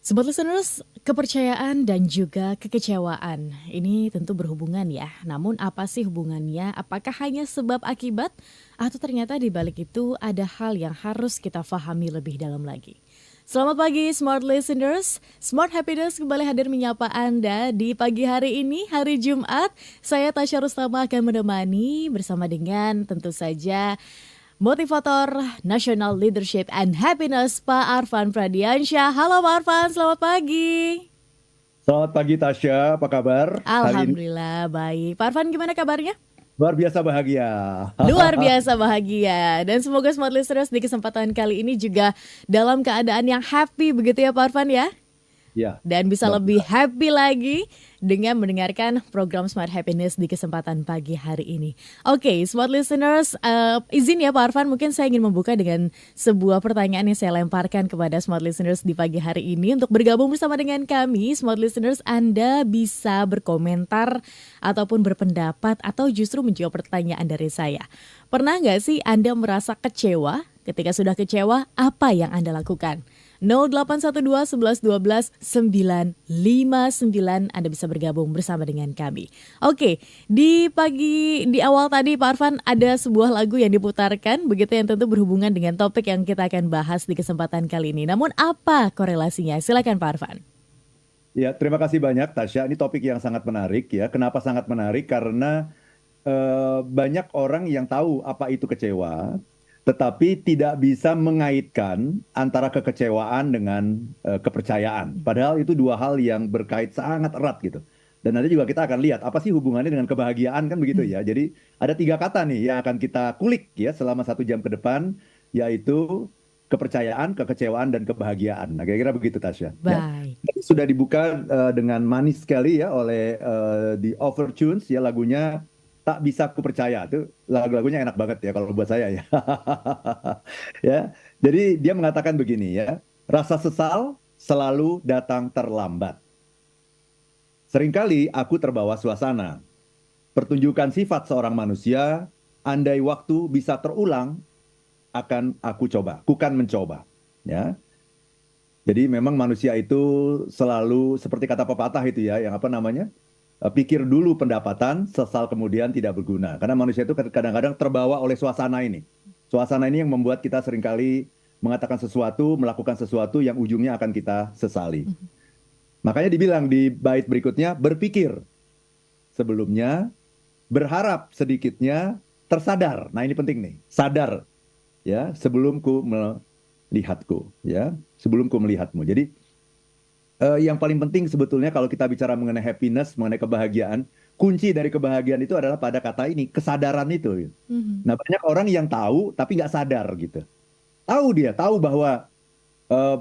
Sobat listeners, kepercayaan dan juga kekecewaan ini tentu berhubungan ya. Namun apa sih hubungannya? Apakah hanya sebab akibat? Atau ternyata di balik itu ada hal yang harus kita pahami lebih dalam lagi. Selamat pagi Smart Listeners, Smart Happiness kembali hadir menyapa Anda di pagi hari ini, hari Jumat. Saya Tasya Rustama akan menemani bersama dengan tentu saja motivator National Leadership and Happiness Pak Arfan Pradiansyah. Halo Pak Arfan, selamat pagi. Selamat pagi Tasya, apa kabar hari ini? Alhamdulillah baik. Pak Arfan gimana kabarnya? Luar biasa bahagia. Luar biasa bahagia. Dan semoga Smart Listeners di kesempatan kali ini juga dalam keadaan yang happy begitu ya Pak Arfan ya? Ya, Dan bisa lebih benar. happy lagi dengan mendengarkan program Smart Happiness di kesempatan pagi hari ini. Oke, Smart Listeners, izin ya Pak Arfan, mungkin saya ingin membuka dengan sebuah pertanyaan yang saya lemparkan kepada Smart Listeners di pagi hari ini. Untuk bergabung bersama dengan kami, Smart Listeners, Anda bisa berkomentar ataupun berpendapat atau justru menjawab pertanyaan dari saya. Pernah nggak sih Anda merasa kecewa? Ketika sudah kecewa, apa yang Anda lakukan? 0812 11 12 959 Anda bisa bergabung bersama dengan kami. Oke, di awal tadi Pak Arfan ada sebuah lagu yang diputarkan begitu yang tentu berhubungan dengan topik yang kita akan bahas di kesempatan kali ini. Namun apa korelasinya? Silakan Pak Arfan. Ya, terima kasih banyak Tasya. Ini topik yang sangat menarik ya. Kenapa sangat menarik? Karena banyak orang yang tahu apa itu kecewa, tetapi tidak bisa mengaitkan antara kekecewaan dengan kepercayaan. Padahal itu dua hal yang berkait sangat erat gitu. Dan nanti juga kita akan lihat apa sih hubungannya dengan kebahagiaan kan begitu ya. Jadi ada tiga kata nih yang akan kita kulik ya selama 1 jam ke depan, yaitu kepercayaan, kekecewaan, dan kebahagiaan. Nah kira-kira begitu Tasya. Ya. Baik. Sudah dibuka dengan manis sekali ya oleh The Overtunes ya lagunya Tak Bisa Ku Percaya. Itu lagu-lagunya enak banget ya kalau buat saya ya. Ya. Jadi dia mengatakan begini ya, rasa sesal selalu datang terlambat. Seringkali aku terbawa suasana. Pertunjukan sifat seorang manusia, andai waktu bisa terulang, akan aku coba, kukan mencoba. Ya. Jadi memang manusia itu selalu seperti kata pepatah itu ya, yang apa namanya? Pikir dulu pendapatan, sesal kemudian tidak berguna. Karena manusia itu kadang-kadang terbawa oleh suasana ini. Suasana ini yang membuat kita seringkali mengatakan sesuatu, melakukan sesuatu yang ujungnya akan kita sesali. Makanya dibilang di bait berikutnya, berpikir sebelumnya, berharap sedikitnya, tersadar. Nah ini penting nih, sadar ya sebelum ku melihatku, ya sebelum ku melihatmu. Jadi yang paling penting sebetulnya kalau kita bicara mengenai happiness, mengenai kebahagiaan, kunci dari kebahagiaan itu adalah pada kata ini, kesadaran itu. Mhm. Nah banyak orang yang tahu tapi nggak sadar gitu. Tahu dia, tahu bahwa eh,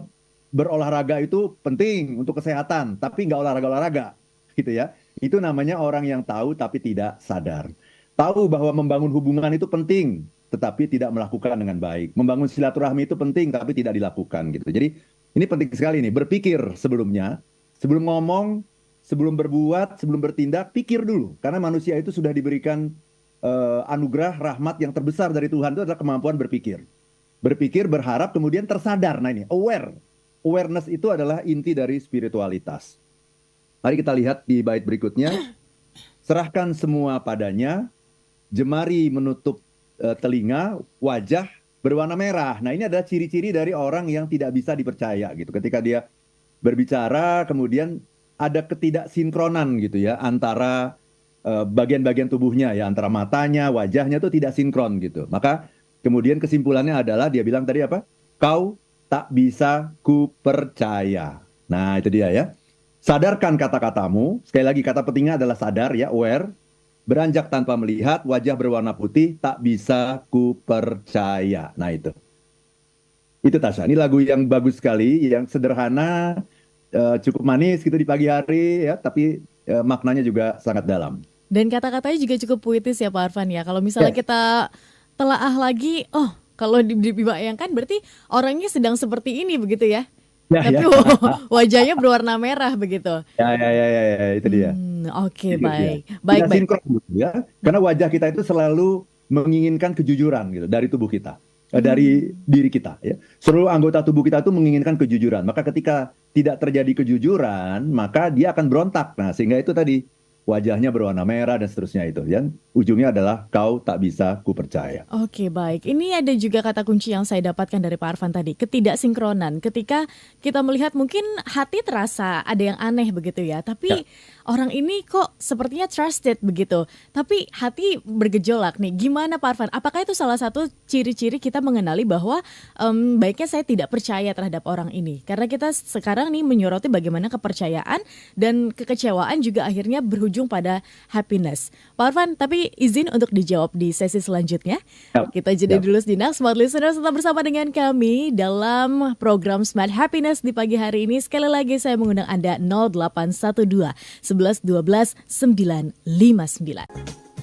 berolahraga itu penting untuk kesehatan, tapi nggak olahraga-olahraga, gitu ya. Itu namanya orang yang tahu tapi tidak sadar. Tahu bahwa membangun hubungan itu penting, tetapi tidak melakukan dengan baik. Membangun silaturahmi itu penting, tapi tidak dilakukan, gitu. Jadi ini penting sekali nih, berpikir sebelumnya, sebelum ngomong, sebelum berbuat, sebelum bertindak, pikir dulu. Karena manusia itu sudah diberikan anugerah, rahmat yang terbesar dari Tuhan itu adalah kemampuan berpikir. Berpikir, berharap, kemudian tersadar. Nah ini, aware. Awareness itu adalah inti dari spiritualitas. Mari kita lihat di bait berikutnya. Serahkan semua padanya, jemari menutup telinga, wajah berwarna merah. Nah ini adalah ciri-ciri dari orang yang tidak bisa dipercaya gitu. Ketika dia berbicara, kemudian ada ketidaksinkronan gitu ya antara bagian-bagian tubuhnya ya, antara matanya, wajahnya itu tidak sinkron gitu. Maka kemudian kesimpulannya adalah dia bilang tadi apa? Kau tak bisa kupercaya. Nah itu dia ya. Sadarkan kata-katamu. Sekali lagi kata pentingnya adalah sadar ya, aware. Beranjak tanpa melihat, wajah berwarna putih, tak bisa kupercaya. Nah itu. Itu Tasya. Ini lagu yang bagus sekali, yang sederhana, cukup manis gitu di pagi hari ya, tapi maknanya juga sangat dalam. Dan kata-katanya juga cukup puitis ya Pak Arfan ya. Kalau misalnya Yes. kita telaah lagi, oh kalau dibayangkan berarti orangnya sedang seperti ini begitu ya. Ya, Tapi ya. wajahnya berwarna merah begitu. Ya, ya, ya, ya, ya, itu dia. Oke, Itu dia. baik. Baik, Tidak baik. sinkron gitu ya. Karena wajah kita itu selalu menginginkan kejujuran gitu dari tubuh kita, dari Hmm. diri kita ya. Seluruh anggota tubuh kita itu menginginkan kejujuran. Maka ketika tidak terjadi kejujuran, maka dia akan berontak. Nah, sehingga itu tadi wajahnya berwarna merah dan seterusnya itu. Yang ujungnya adalah kau tak bisa kupercaya. Oke, baik. Ini ada juga kata kunci yang saya dapatkan dari Pak Arfan tadi, ketidaksinkronan. Ketika kita melihat mungkin hati terasa ada yang aneh begitu ya, Ya, tapi orang ini kok sepertinya trusted begitu. Tapi hati bergejolak nih. Gimana Pak Arfan? Apakah itu salah satu ciri-ciri kita mengenali bahwa baiknya saya tidak percaya terhadap orang ini? Karena kita sekarang nih menyoroti bagaimana kepercayaan dan kekecewaan juga akhirnya berujung pada happiness. Pak Arfan, tapi izin untuk dijawab di sesi selanjutnya. ya, Kita jeda ya. dulu sejenak, Smart Listeners tetap bersama dengan kami dalam program Smart Happiness di pagi hari ini. Sekali lagi saya mengundang Anda 0812 11 12 959.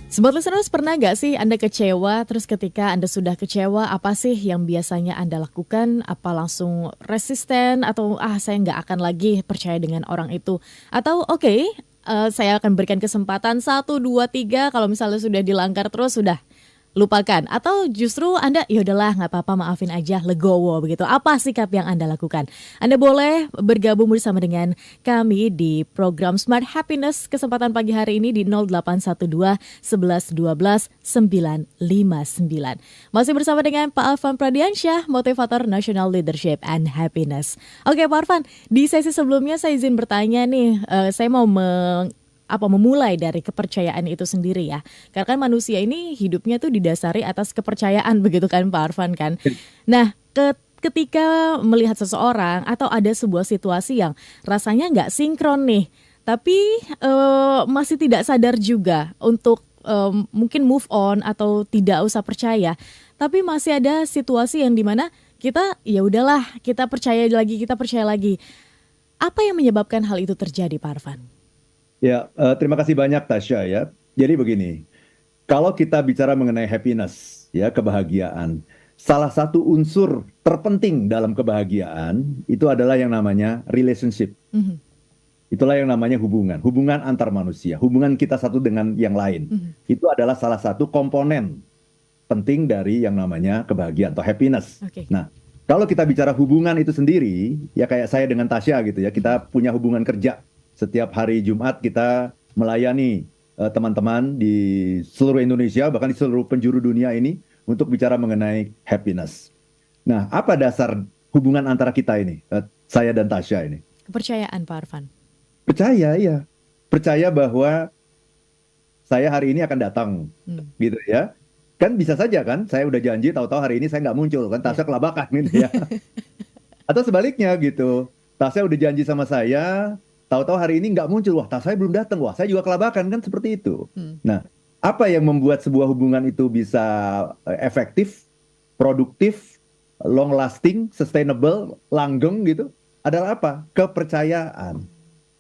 Smart Listeners, pernah gak sih Anda kecewa, terus ketika Anda sudah kecewa, apa sih yang biasanya Anda lakukan? Apa langsung resisten atau saya nggak akan lagi percaya dengan orang itu? Atau oke, saya akan berikan kesempatan 1, 2, 3, kalau misalnya sudah dilanggar terus sudah lupakan, atau justru Anda ya udahlah nggak apa-apa, maafin aja, legowo begitu. Apa sikap yang Anda lakukan? Anda boleh bergabung bersama dengan kami di program Smart Happiness kesempatan pagi hari ini di 0812 11 12 959. Masih bersama dengan Pak Arfan Pradiansyah, motivator National Leadership and Happiness. Oke Pak Arfan, di sesi sebelumnya saya izin bertanya nih, saya mau memulai dari kepercayaan itu sendiri ya. Karena kan manusia ini hidupnya tuh didasari atas kepercayaan begitu kan Pak Arfan kan. Nah, ketika melihat seseorang atau ada sebuah situasi yang rasanya nggak sinkron nih, tapi masih tidak sadar juga untuk mungkin move on atau tidak usah percaya, tapi masih ada situasi yang dimana kita ya udahlah, kita percaya lagi, kita percaya lagi. Apa yang menyebabkan hal itu terjadi Pak Arfan? Ya, terima kasih banyak Tasya ya. Jadi begini, kalau kita bicara mengenai happiness, ya kebahagiaan, salah satu unsur terpenting dalam kebahagiaan itu adalah yang namanya relationship. Mhm, Itulah yang namanya hubungan, hubungan antar manusia, hubungan kita satu dengan yang lain. mhm. Itu adalah salah satu komponen penting dari yang namanya kebahagiaan atau happiness. Oke. Nah, kalau kita bicara hubungan itu sendiri, ya kayak saya dengan Tasya gitu ya, kita punya hubungan kerja. Setiap hari Jumat kita melayani teman-teman di seluruh Indonesia, bahkan di seluruh penjuru dunia ini untuk bicara mengenai happiness. Nah, apa dasar hubungan antara kita ini, saya dan Tasya ini? Kepercayaan Pak Arfan. Percaya, ya. Percaya bahwa saya hari ini akan datang, Hmm. gitu ya. Kan bisa saja kan, saya udah janji, tahu-tahu hari ini saya nggak muncul, kan Ya. Tasya kelabakan gitu ya. Atau sebaliknya gitu, Tasya udah janji sama saya, tahu-tahu hari ini nggak muncul, wah Tasya belum datang, wah saya juga kelabakan, kan seperti itu. Hmm. Nah, apa yang membuat sebuah hubungan itu bisa efektif, produktif, long lasting, sustainable, langgeng gitu, adalah apa? Kepercayaan.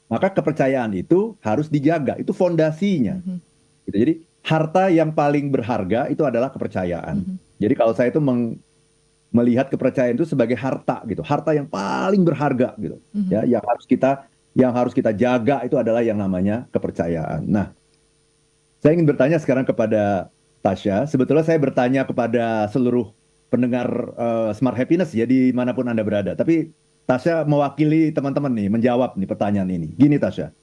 Maka kepercayaan itu harus dijaga, itu fondasinya. Mhm, Gitu. Jadi harta yang paling berharga itu adalah kepercayaan. mhm, Jadi kalau saya itu melihat kepercayaan itu sebagai harta gitu, harta yang paling berharga gitu. mhm. Ya, yang harus kita jaga itu adalah yang namanya kepercayaan. Nah, saya ingin bertanya sekarang kepada Tasya. Sebetulnya saya bertanya kepada seluruh pendengar Smart Happiness ya dimanapun Anda berada. Tapi Tasya mewakili teman-teman nih menjawab nih pertanyaan ini. Gini Tasya,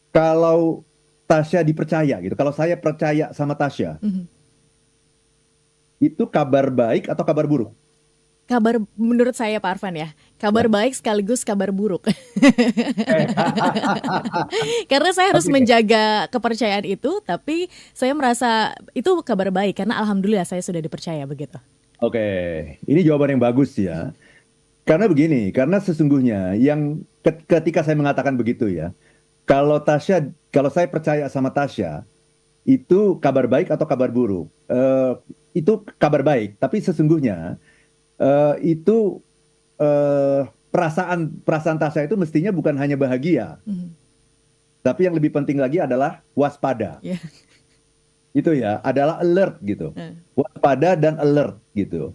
kalau Tasya dipercaya gitu, kalau saya percaya sama Tasya, Mhm. itu kabar baik atau kabar buruk? Kabar menurut saya Pak Arfan ya, kabar Ya. baik sekaligus kabar buruk. Karena saya harus Oke, menjaga kepercayaan itu, tapi saya merasa itu kabar baik karena alhamdulillah saya sudah dipercaya begitu. oke. Ini jawaban yang bagus ya. Karena begini, karena sesungguhnya yang ketika saya mengatakan begitu ya, kalau saya percaya sama Tasya, itu kabar baik atau kabar buruk? Itu kabar baik, tapi sesungguhnya itu perasaan Tasya itu mestinya bukan hanya bahagia, Mhm. tapi yang lebih penting lagi adalah waspada. Ya. Itu ya, adalah alert gitu. Eh. Waspada dan alert gitu.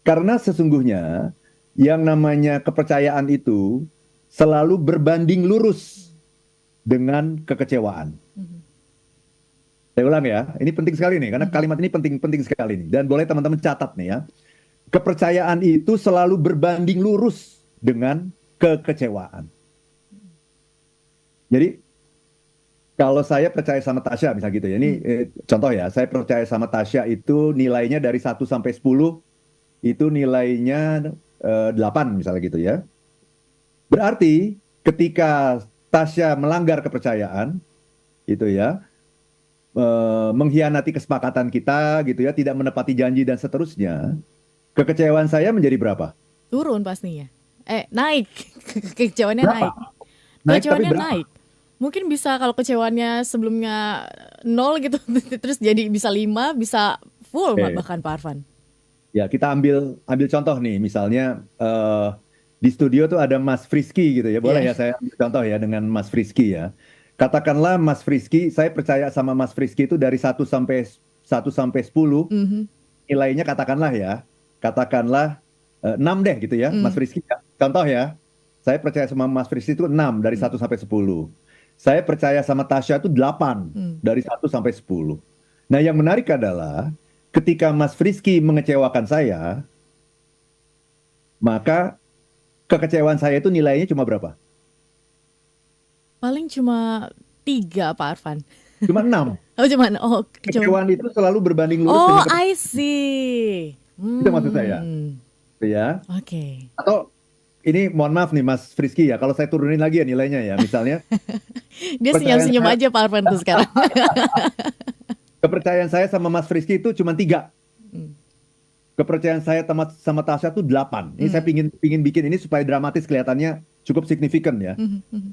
Karena sesungguhnya yang namanya kepercayaan itu selalu berbanding lurus dengan kekecewaan. Mhm. Saya ulang ya, ini penting sekali nih, karena Mhm. kalimat ini penting sekali nih. Dan boleh teman-teman catat nih ya. Kepercayaan itu selalu berbanding lurus dengan kekecewaan. Jadi kalau saya percaya sama Tasya misalnya gitu ya, ini contoh ya, saya percaya sama Tasya itu nilainya dari 1 sampai 10, itu nilainya 8 misalnya gitu ya. Berarti ketika Tasya melanggar kepercayaan, gitu ya, mengkhianati kesepakatan kita gitu ya, tidak menepati janji dan seterusnya, kekecewaan saya menjadi berapa? Turun pastinya. Naik. Kekecewaannya Berapa? naik. Naik tapi Kekecewaannya berapa? naik. Mungkin bisa kalau kecewaannya sebelumnya nol gitu, terus jadi bisa 5, bisa full Oke. bahkan Pak Arfan. Ya, kita ambil ambil contoh nih, misalnya di studio tuh ada Mas Frisky gitu ya. Boleh Ya. ya saya ambil contoh ya dengan Mas Frisky ya. Katakanlah Mas Frisky, saya percaya sama Mas Frisky itu dari 1 sampai 10, Mhm. nilainya katakanlah ya, katakanlah 6 deh gitu ya, Mas Mm. Frisky. Contoh ya, saya percaya sama Mas Frisky itu 6 dari Mm. 1 sampai 10. Saya percaya sama Tasya itu 8 Mm. dari 1 sampai 10. Nah, yang menarik adalah ketika Mas Frisky mengecewakan saya, maka kekecewaan saya itu nilainya cuma berapa? Paling cuma 3 Pak Arfan. Cuma 6. Oh cuman, oh kecewa. Kekecewaan itu selalu berbanding lurus Oh dengan I see. itu maksud saya, gitu ya. Oke. Atau ini mohon maaf nih Mas Frisky ya, kalau saya turunin lagi ya nilainya ya, misalnya Dia kepercayaan senyum-senyum saya, aja Pak Arfan tuh sekarang. kepercayaan saya sama Mas Frisky itu cuma 3. Mm. Kepercayaan saya sama Tasya itu 8. Ini saya Mm. pingin bikin ini supaya dramatis, kelihatannya cukup signifikan ya. Mhm, mhm.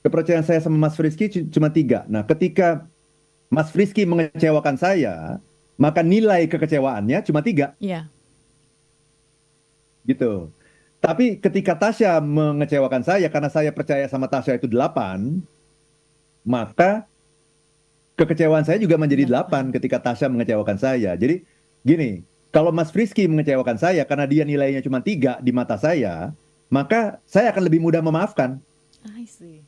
Kepercayaan saya sama Mas Frisky cuma 3. Nah, ketika Mas Frisky mengecewakan saya, maka nilai kekecewaannya cuma 3, Iya. gitu. Tapi ketika Tasya mengecewakan saya, karena saya percaya sama Tasya itu 8, maka kekecewaan saya juga menjadi 8 8. ketika Tasya mengecewakan saya. Jadi gini, kalau Mas Frisky mengecewakan saya karena dia nilainya cuma 3 di mata saya, maka saya akan lebih mudah memaafkan. I see.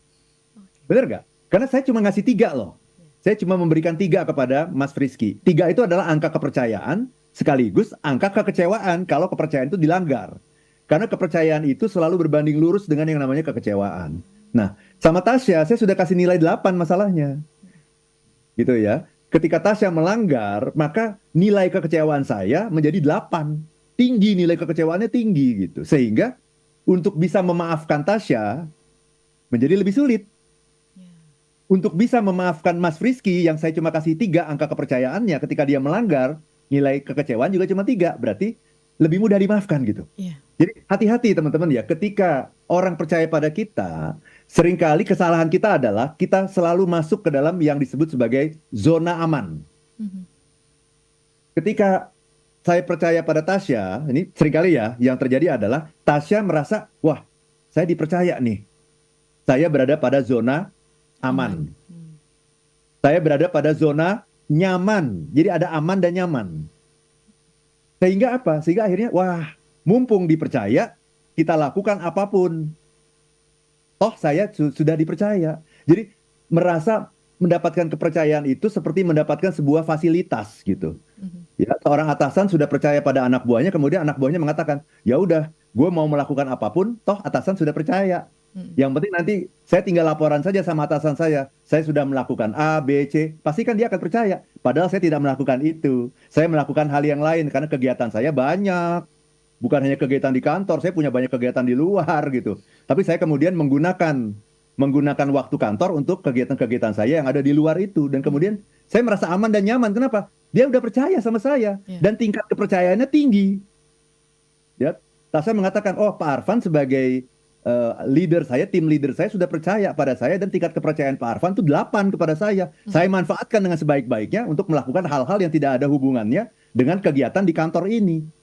Oke. Bener nggak? Karena saya cuma ngasih 3 loh. Saya cuma memberikan 3 kepada Mas Frisky. 3 itu adalah angka kepercayaan sekaligus angka kekecewaan kalau kepercayaan itu dilanggar. Karena kepercayaan itu selalu berbanding lurus dengan yang namanya kekecewaan. Nah, sama Tasya saya sudah kasih nilai 8 masalahnya. Gitu ya. Ketika Tasya melanggar, maka nilai kekecewaan saya menjadi 8. Tinggi, nilai kekecewaannya tinggi gitu. Sehingga untuk bisa memaafkan Tasya menjadi lebih sulit. Ya. Untuk bisa memaafkan Mas Frisky yang saya cuma kasih 3 angka kepercayaannya, ketika dia melanggar, nilai kekecewaan juga cuma 3. Berarti lebih mudah dimaafkan gitu. Iya. Jadi hati-hati teman-teman ya, ketika orang percaya pada kita, seringkali kesalahan kita adalah kita selalu masuk ke dalam yang disebut sebagai zona aman. Mhm. Ketika saya percaya pada Tasya, ini seringkali ya, yang terjadi adalah Tasya merasa, wah, saya dipercaya nih. Saya berada pada zona aman. Aman. Saya berada pada zona nyaman. Jadi ada aman dan nyaman. Sehingga apa? Sehingga akhirnya, wah, mumpung dipercaya, kita lakukan apapun. Toh saya sudah dipercaya. Jadi merasa mendapatkan kepercayaan itu seperti mendapatkan sebuah fasilitas gitu. Mhm. Ya, seorang atasan sudah percaya pada anak buahnya, kemudian anak buahnya mengatakan, ya udah, gue mau melakukan apapun, toh atasan sudah percaya. Mhm. Yang penting nanti saya tinggal laporan saja sama atasan saya sudah melakukan A, B, C, pasti kan dia akan percaya. Padahal saya tidak melakukan itu. Saya melakukan hal yang lain karena kegiatan saya banyak. Bukan hanya kegiatan di kantor, saya punya banyak kegiatan di luar gitu. Tapi saya kemudian menggunakan waktu kantor untuk kegiatan-kegiatan saya yang ada di luar itu. Dan kemudian saya merasa aman dan nyaman. Kenapa? Dia udah percaya sama saya. Ya. Dan tingkat kepercayaannya tinggi. Ya, saya mengatakan, oh Pak Arfan sebagai leader saya, tim leader saya sudah percaya pada saya dan tingkat kepercayaan Pak Arfan itu 8 kepada saya. Saya manfaatkan dengan sebaik-baiknya untuk melakukan hal-hal yang tidak ada hubungannya dengan kegiatan di kantor ini.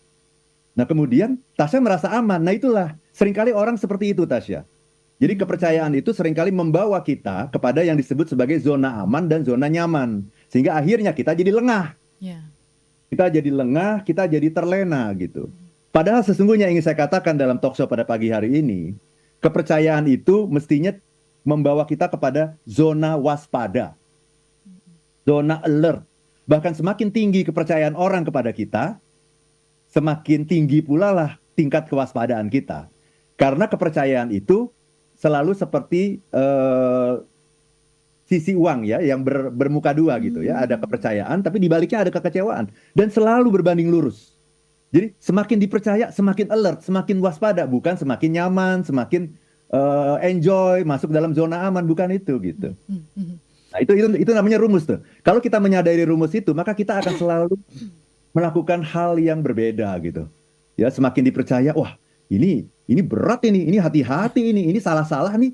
Nah kemudian Tasya merasa aman. Nah itulah seringkali orang seperti itu Tasya. Jadi kepercayaan itu seringkali membawa kita kepada yang disebut sebagai zona aman dan zona nyaman. Sehingga akhirnya kita jadi lengah. Ya. Kita jadi lengah, kita jadi terlena gitu. Padahal sesungguhnya ingin saya katakan dalam talkshow pada pagi hari ini, kepercayaan itu mestinya membawa kita kepada zona waspada, zona alert. Bahkan semakin tinggi kepercayaan orang kepada kita, semakin tinggi pula lah tingkat kewaspadaan kita. Karena kepercayaan itu selalu seperti sisi uang ya, yang bermuka dua gitu ya. Ada Hmm. kepercayaan, tapi di baliknya ada kekecewaan. Dan selalu berbanding lurus. Jadi semakin dipercaya, semakin alert, semakin waspada. Bukan semakin nyaman, semakin enjoy, masuk dalam zona aman. Bukan itu gitu. Hmm. Hmm. Nah, itu namanya rumus tuh. Kalau kita menyadari rumus itu, maka kita akan selalu melakukan hal yang berbeda gitu. Ya, semakin dipercaya, wah, ini berat ini hati-hati ini salah-salah nih,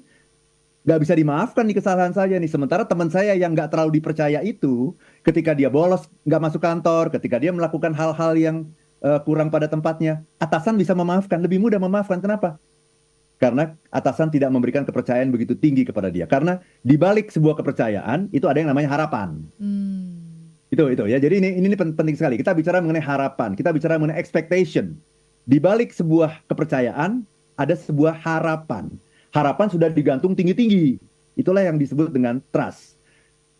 nggak bisa dimaafkan nih kesalahan saya nih. Sementara teman saya yang nggak terlalu dipercaya itu, ketika dia bolos, nggak masuk kantor, ketika dia melakukan hal-hal yang kurang pada tempatnya, atasan bisa memaafkan, lebih mudah memaafkan. Kenapa? Karena atasan tidak memberikan kepercayaan begitu tinggi kepada dia. Karena di balik sebuah kepercayaan itu ada yang namanya harapan. Hmm. Itu ya. Jadi ini penting sekali. Kita bicara mengenai harapan, kita bicara mengenai expectation. Di balik sebuah kepercayaan ada sebuah harapan. Harapan sudah digantung tinggi-tinggi. Itulah yang disebut dengan trust.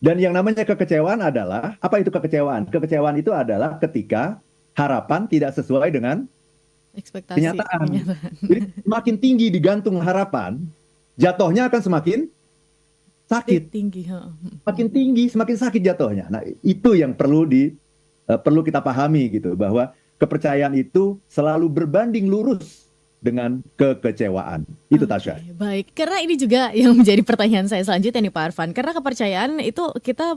Dan yang namanya kekecewaan adalah, apa itu kekecewaan? Kekecewaan itu adalah ketika harapan tidak sesuai dengan Ekspektasi, kenyataan. kenyataan. Jadi semakin tinggi digantung harapan, jatuhnya akan semakin sakit. Tinggi. Heeh. Makin tinggi, semakin sakit jatuhnya. Nah, itu yang perlu kita pahami gitu, bahwa kepercayaan itu selalu berbanding lurus dengan kekecewaan. Itu Oke, Tasya. baik. Karena ini juga yang menjadi pertanyaan saya selanjutnya nih Pak Arfan. Karena kepercayaan itu kita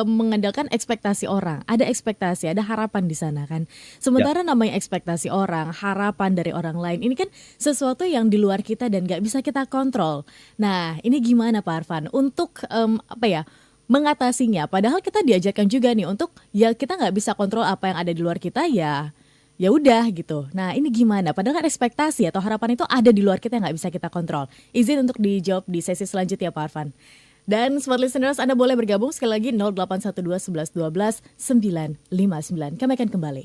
mengandalkan ekspektasi orang. Ada ekspektasi, ada harapan di sana kan. Ya, Sementara namanya ekspektasi orang, harapan dari orang lain, ini kan sesuatu yang di luar kita dan nggak bisa kita kontrol. Nah, ini gimana Pak Arfan untuk apa ya? Mengatasinya. Padahal kita diajarkan juga nih untuk ya kita nggak bisa kontrol apa yang ada di luar kita ya. Ya udah gitu. Nah ini gimana? Padahal kan ekspektasi atau harapan itu ada di luar kita yang nggak bisa kita kontrol. Izin untuk dijawab di sesi selanjutnya Pak Arfan. Dan smart listeners Anda boleh bergabung sekali lagi 0812 11 12 959. Kami akan kembali.